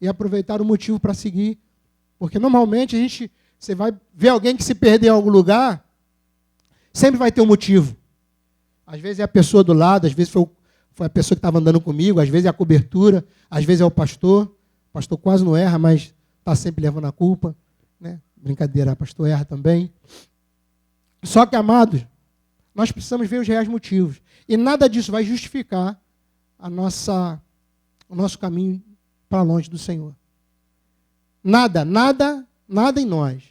e aproveitaram o motivo para seguir. Porque normalmente você vai ver alguém que se perder em algum lugar, sempre vai ter um motivo. Às vezes é a pessoa do lado, às vezes foi a pessoa que estava andando comigo, às vezes é a cobertura, às vezes é o pastor. O pastor quase não erra, mas está sempre levando a culpa. Né? Brincadeira, o pastor erra também. Só que, amados, nós precisamos ver os reais motivos. E nada disso vai justificar o nosso caminho para longe do Senhor. Nada em nós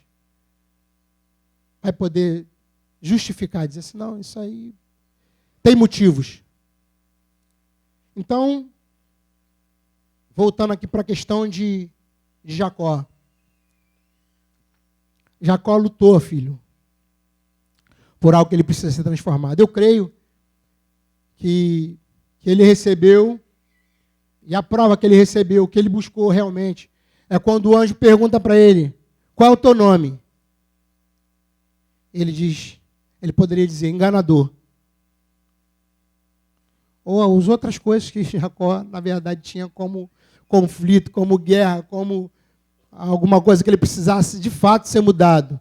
vai poder justificar, dizer assim: não, isso aí tem motivos. Então, voltando aqui para a questão de Jacó. Jacó lutou, filho, por algo que ele precisa ser transformado. Eu creio que ele recebeu E a prova que ele recebeu, que ele buscou realmente, é quando o anjo pergunta para ele, qual é o teu nome? Ele poderia dizer, enganador. Ou as outras coisas que Jacó, na verdade, tinha como conflito, como guerra, como alguma coisa que ele precisasse de fato ser mudado.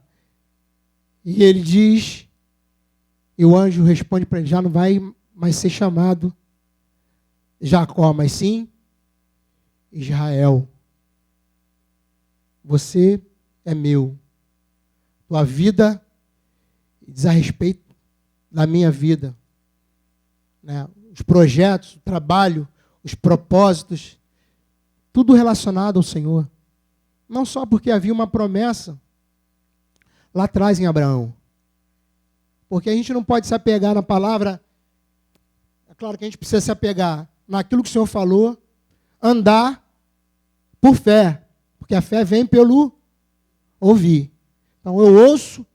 E ele diz, e o anjo responde para ele, já não vai mais ser chamado Jacó, mas sim Israel. Você é meu. Tua vida diz a respeito da minha vida. Né? Os projetos, o trabalho, os propósitos, tudo relacionado ao Senhor. Não só porque havia uma promessa lá atrás em Abraão. Porque a gente não pode se apegar na palavra. É claro que a gente precisa se apegar naquilo que o Senhor falou, andar por fé. Porque a fé vem pelo ouvir. Então eu ouço,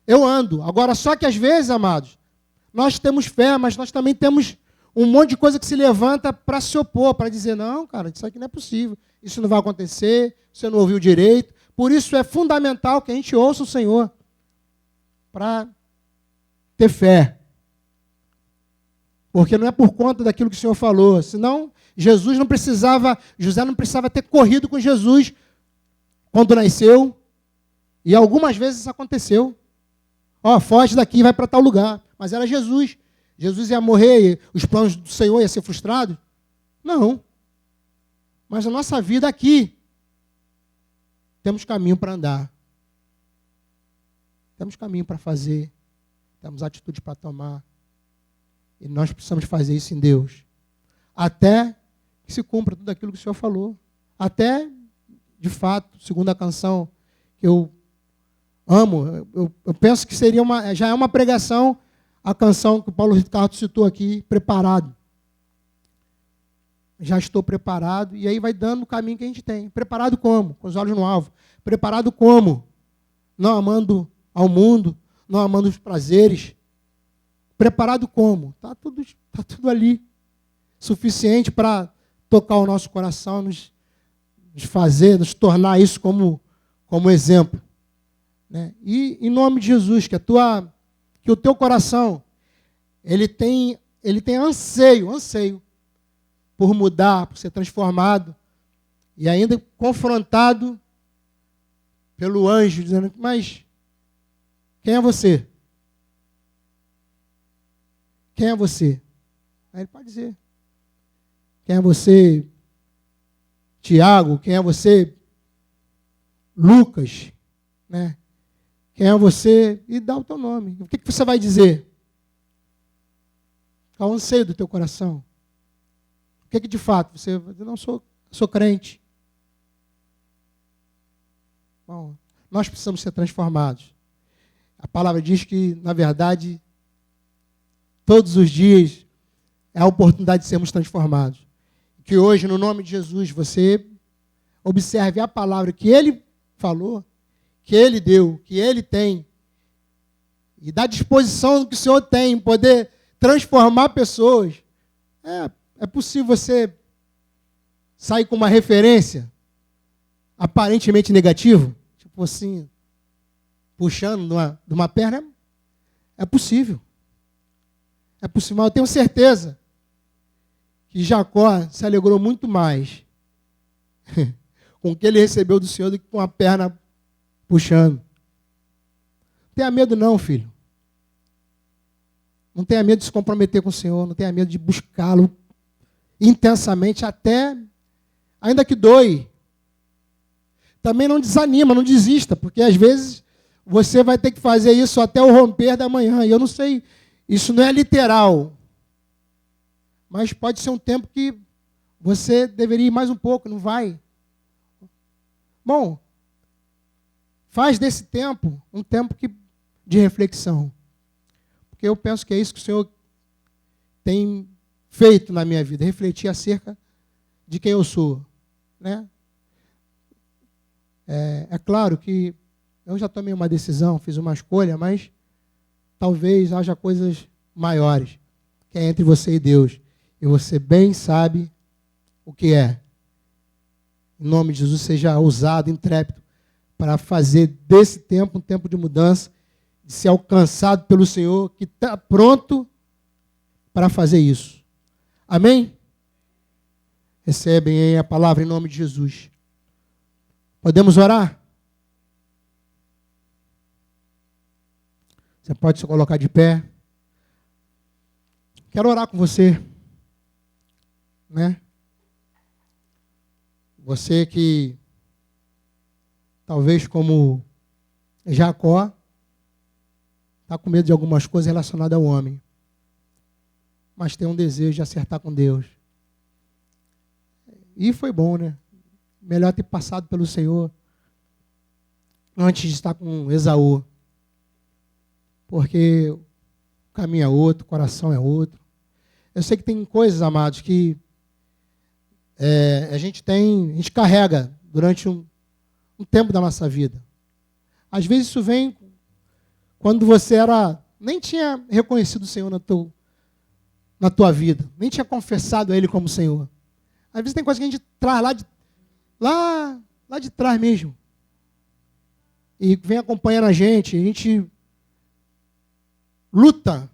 eu ando. Agora, só que às vezes, amados, nós temos fé, mas nós também temos um monte de coisa que se levanta para se opor, para dizer, não, cara, isso aqui não é possível, isso não vai acontecer, você não ouviu direito. Por isso é fundamental que a gente ouça o Senhor para ter fé. Porque não é por conta daquilo que o Senhor falou, senão José não precisava ter corrido com Jesus quando nasceu, e algumas vezes isso aconteceu. Foge daqui e vai para tal lugar. Mas era Jesus. Jesus ia morrer e os planos do Senhor iam ser frustrados? Não. Mas a nossa vida aqui, temos caminho para andar. Temos caminho para fazer. Temos atitude para tomar. E nós precisamos fazer isso em Deus. Até que se cumpra tudo aquilo que o Senhor falou. Até, de fato, segundo a canção que eu amo, eu penso que já é uma pregação, a canção que o Paulo Ricardo citou aqui, preparado. Já estou preparado, e aí vai dando o caminho que a gente tem. Preparado como? Com os olhos no alvo. Preparado como? Não amando ao mundo, não amando os prazeres. Preparado como? Está tudo ali. Suficiente para tocar o nosso coração, nos fazer, nos tornar isso como exemplo. Né? E em nome de Jesus, que o teu coração, ele tem anseio por mudar, por ser transformado, e ainda confrontado pelo anjo, dizendo, mas quem é você? Quem é você? Aí ele pode dizer, quem é você, Tiago? Quem é você, Lucas? Né? Quem é você? E dá o teu nome. O que você vai dizer? Qual é o anseio do teu coração? O que de fato você vai dizer? Não, sou crente. Bom, nós precisamos ser transformados. A palavra diz que, na verdade, todos os dias é a oportunidade de sermos transformados. Que hoje, no nome de Jesus, você observe a palavra que Ele falou, que Ele deu, que Ele tem, e da disposição que o Senhor tem em poder transformar pessoas. É possível você sair com uma referência aparentemente negativa, tipo assim, puxando de uma perna? É possível. É possível, mas eu tenho certeza que Jacó se alegrou muito mais com o que ele recebeu do Senhor do que com a perna puxando. Não tenha medo não, filho. Não tenha medo de se comprometer com o Senhor, não tenha medo de buscá-lo intensamente, ainda que doe. Também não desanima, não desista, porque às vezes você vai ter que fazer isso até o romper da manhã. E eu não sei, isso não é literal, mas pode ser um tempo que você deveria ir mais um pouco, não vai? Bom, faz desse tempo um tempo de reflexão. Porque eu penso que é isso que o Senhor tem feito na minha vida, refletir acerca de quem eu sou. Né? É claro que eu já tomei uma decisão, fiz uma escolha, mas talvez haja coisas maiores, que é entre você e Deus. E você bem sabe o que é. Em nome de Jesus, seja ousado, intrépido, para fazer desse tempo um tempo de mudança, de ser alcançado pelo Senhor, que está pronto para fazer isso. Amém? Recebem aí a palavra em nome de Jesus. Podemos orar? Você pode se colocar de pé. Quero orar com você, né? Você que, talvez como Jacó, está com medo de algumas coisas relacionadas ao homem, mas tem um desejo de acertar com Deus. E foi bom, né? Melhor ter passado pelo Senhor antes de estar com Esaú. Porque o caminho é outro, o coração é outro. Eu sei que tem coisas, amados, que a gente carrega durante um tempo da nossa vida. Às vezes isso vem quando você nem tinha reconhecido o Senhor na tua vida, nem tinha confessado a Ele como Senhor. Às vezes tem coisa que a gente traz lá de trás mesmo. E vem acompanhando a gente luta,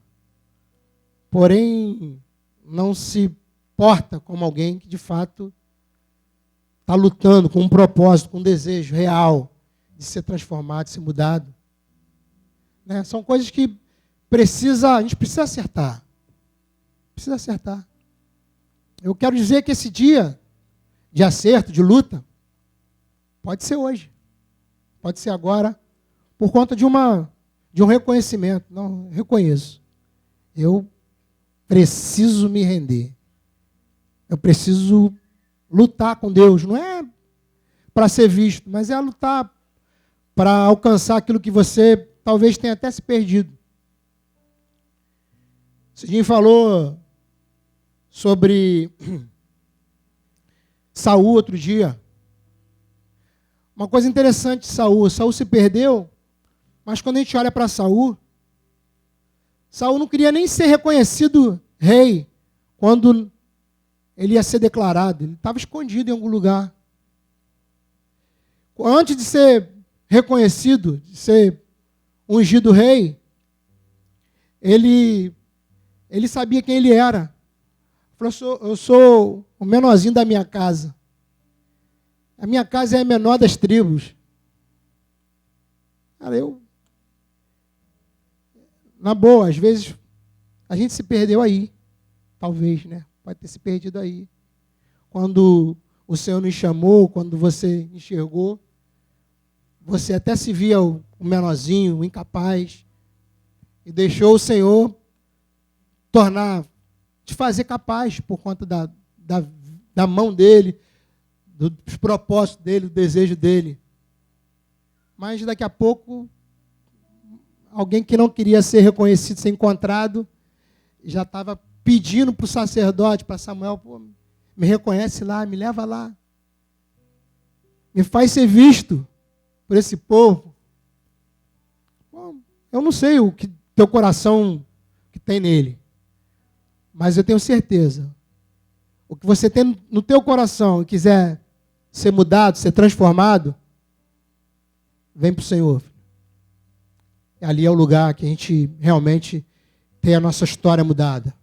porém não se porta como alguém que de fato está lutando com um propósito, com um desejo real de ser transformado, de ser mudado. Né? São coisas que a gente precisa acertar. Precisa acertar. Eu quero dizer que esse dia de acerto, de luta, pode ser hoje. Pode ser agora, por conta de um reconhecimento. Não, reconheço. Eu preciso me render. Eu preciso lutar com Deus. Não é para ser visto, mas é lutar para alcançar aquilo que você talvez tenha até se perdido. Cidinho falou sobre Saul outro dia. Uma coisa interessante de Saul. Saul se perdeu, mas quando a gente olha para Saul não queria nem ser reconhecido rei quando ele ia ser declarado. Ele estava escondido em algum lugar. Antes de ser reconhecido, de ser ungido rei, ele sabia quem ele era. Ele falou, eu sou o menorzinho da minha casa. A minha casa é a menor das tribos. Cara, na boa, às vezes a gente se perdeu aí. Talvez, né? Pode ter se perdido aí. Quando o Senhor nos chamou, quando você enxergou, você até se via o menorzinho, o incapaz, e deixou o Senhor te fazer capaz por conta da mão dele, dos propósitos dele, do desejo dele. Mas daqui a pouco, alguém que não queria ser reconhecido, ser encontrado, já estava pedindo para o sacerdote, para Samuel, me reconhece lá, me leva lá. Me faz ser visto por esse povo. Bom, eu não sei o que teu coração que tem nele, mas eu tenho certeza. O que você tem no teu coração e quiser ser mudado, ser transformado, vem para o Senhor. Ali é o lugar que a gente realmente tem a nossa história mudada.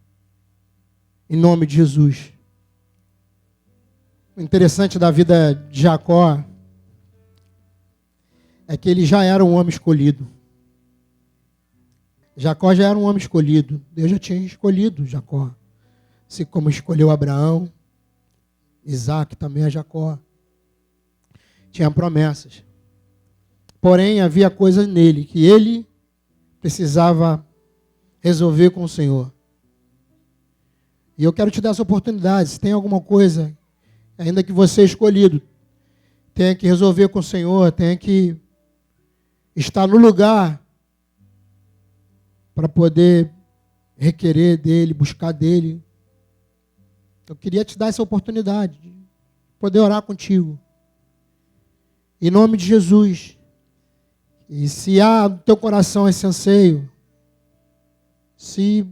Em nome de Jesus. O interessante da vida de Jacó é que ele já era um homem escolhido. Jacó já era um homem escolhido. Deus já tinha escolhido Jacó. Assim como escolheu Abraão, Isaac também é Jacó. Tinha promessas. Porém, havia coisas nele que ele precisava resolver com o Senhor. E eu quero te dar essa oportunidade. Se tem alguma coisa, ainda que você é escolhido, tenha que resolver com o Senhor, tenha que estar no lugar para poder requerer dele, buscar dele. Eu queria te dar essa oportunidade de poder orar contigo. Em nome de Jesus. E se há no teu coração esse anseio, se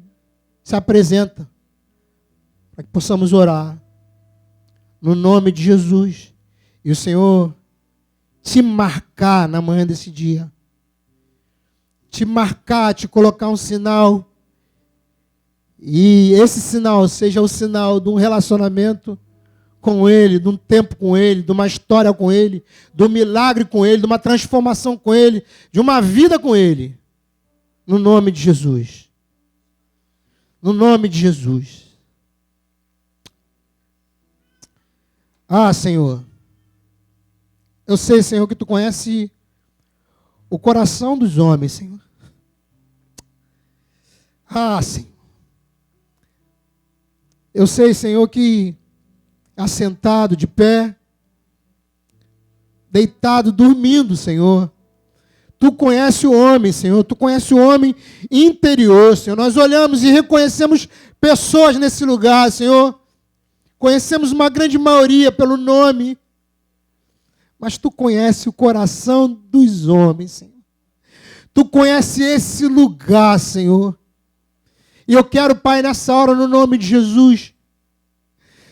apresenta para que possamos orar. no nome de Jesus. E o Senhor te marcar na manhã desse dia. Te marcar, te colocar um sinal. E esse sinal seja o sinal de um relacionamento com Ele, de um tempo com Ele, de uma história com Ele, de um milagre com Ele, de uma transformação com Ele, de uma vida com Ele. No nome de Jesus. No nome de Jesus. Ah, Senhor. Eu sei, Senhor, que Tu conhece o coração dos homens, Senhor. Ah, Senhor. Eu sei, Senhor, que assentado, de pé, deitado, dormindo, Senhor. Tu conhece o homem, Senhor. Tu conhece o homem interior, Senhor. Nós olhamos e reconhecemos pessoas nesse lugar, Senhor. Conhecemos uma grande maioria pelo nome. Mas Tu conhece o coração dos homens, Senhor. Tu conhece esse lugar, Senhor. E eu quero, Pai, nessa hora, no nome de Jesus,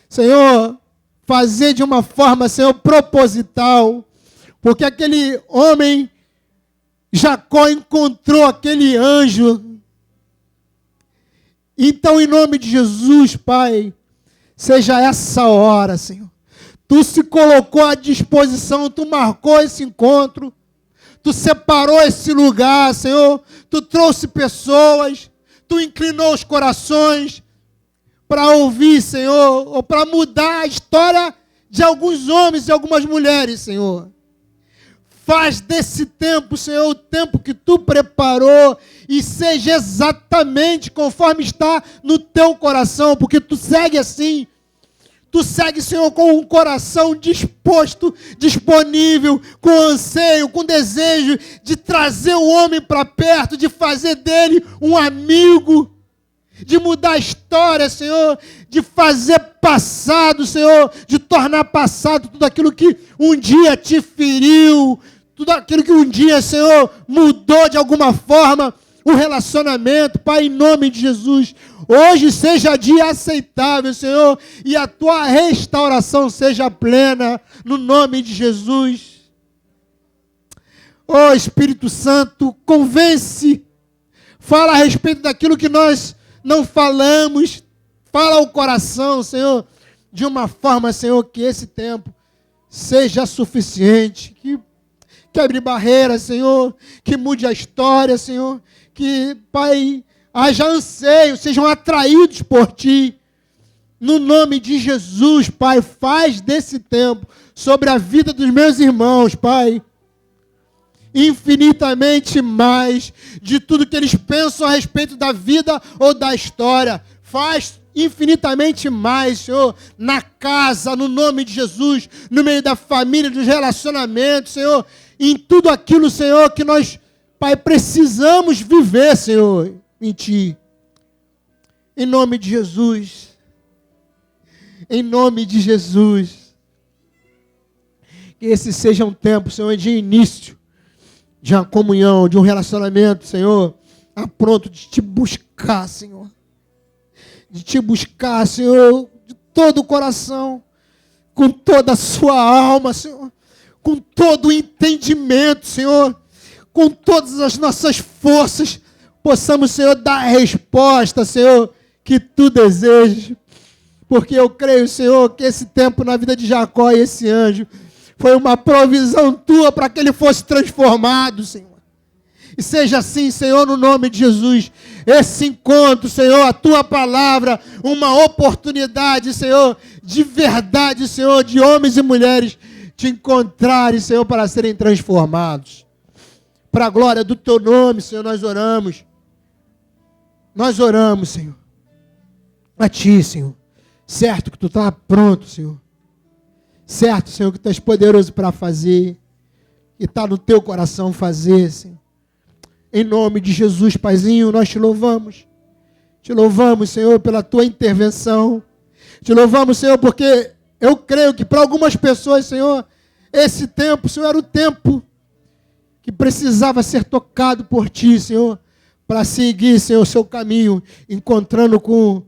Senhor, fazer de uma forma, Senhor, proposital, porque aquele homem, Jacó, encontrou aquele anjo. Então, em nome de Jesus, Pai, seja essa hora, Senhor. Tu se colocou à disposição, Tu marcou esse encontro, Tu separou esse lugar, Senhor. Tu trouxe pessoas, Tu inclinou os corações para ouvir, Senhor, ou para mudar a história de alguns homens e algumas mulheres, Senhor. Faz desse tempo, Senhor, o tempo que Tu preparou e seja exatamente conforme está no Teu coração, porque Tu segue assim. Tu segue, Senhor, com um coração disposto, disponível, com anseio, com desejo de trazer o homem para perto, de fazer dele um amigo, de mudar a história, Senhor, de fazer passado, Senhor, de tornar passado tudo aquilo que um dia te feriu, tudo aquilo que um dia, Senhor, mudou de alguma forma o relacionamento. Pai, em nome de Jesus, hoje seja dia aceitável, Senhor, e a Tua restauração seja plena, no nome de Jesus. Ó Espírito Santo, convence, fala a respeito daquilo que nós não falamos, fala ao coração, Senhor, de uma forma, Senhor, que esse tempo seja suficiente, que quebre barreiras, Senhor, que mude a história, Senhor, que, Pai, haja anseio, sejam atraídos por Ti. No nome de Jesus, Pai, faz desse tempo sobre a vida dos meus irmãos, Pai, infinitamente mais de tudo que eles pensam a respeito da vida ou da história. Faz infinitamente mais, Senhor, na casa, no nome de Jesus, no meio da família, dos relacionamentos, Senhor, em tudo aquilo, Senhor, que nós, Pai, precisamos viver, Senhor, em Ti. Em nome de Jesus. Em nome de Jesus. Que esse seja um tempo, Senhor, de início, de uma comunhão, de um relacionamento, Senhor, a pronto de Te buscar, Senhor. De Te buscar, Senhor, de todo o coração, com toda a sua alma, Senhor, com todo o entendimento, Senhor, com todas as nossas forças, possamos, Senhor, dar a resposta, Senhor, que Tu desejas. Porque eu creio, Senhor, que esse tempo na vida de Jacó e esse anjo foi uma provisão Tua para que ele fosse transformado, Senhor. E seja assim, Senhor, no nome de Jesus. Esse encontro, Senhor, a Tua palavra, uma oportunidade, Senhor, de verdade, Senhor, de homens e mulheres Te encontrarem, Senhor, para serem transformados. Para a glória do Teu nome, Senhor, nós oramos. Nós oramos, Senhor, a Ti, Senhor. Certo que Tu está pronto, Senhor. Certo, Senhor, que Tu és poderoso para fazer. E está no Teu coração fazer, Senhor. Em nome de Jesus, Paizinho, nós Te louvamos. Te louvamos, Senhor, pela Tua intervenção. Te louvamos, Senhor, porque eu creio que para algumas pessoas, Senhor, esse tempo, Senhor, era o tempo que precisava ser tocado por Ti, Senhor, para seguir, Senhor, o Seu caminho, encontrando com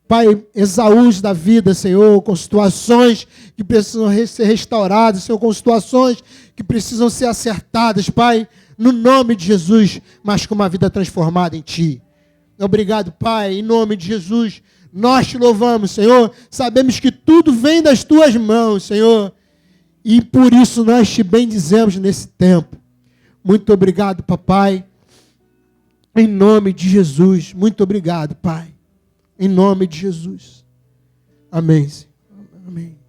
Pai, Esaús da vida, Senhor, com situações que precisam ser restauradas, Senhor, com situações que precisam ser acertadas, Pai, no nome de Jesus, mas com uma vida transformada em Ti. Obrigado, Pai, em nome de Jesus, nós Te louvamos, Senhor, sabemos que tudo vem das Tuas mãos, Senhor, e por isso nós Te bendizemos nesse tempo. Muito obrigado, Papai, em nome de Jesus, muito obrigado, Pai. Em nome de Jesus. Amém. Amém.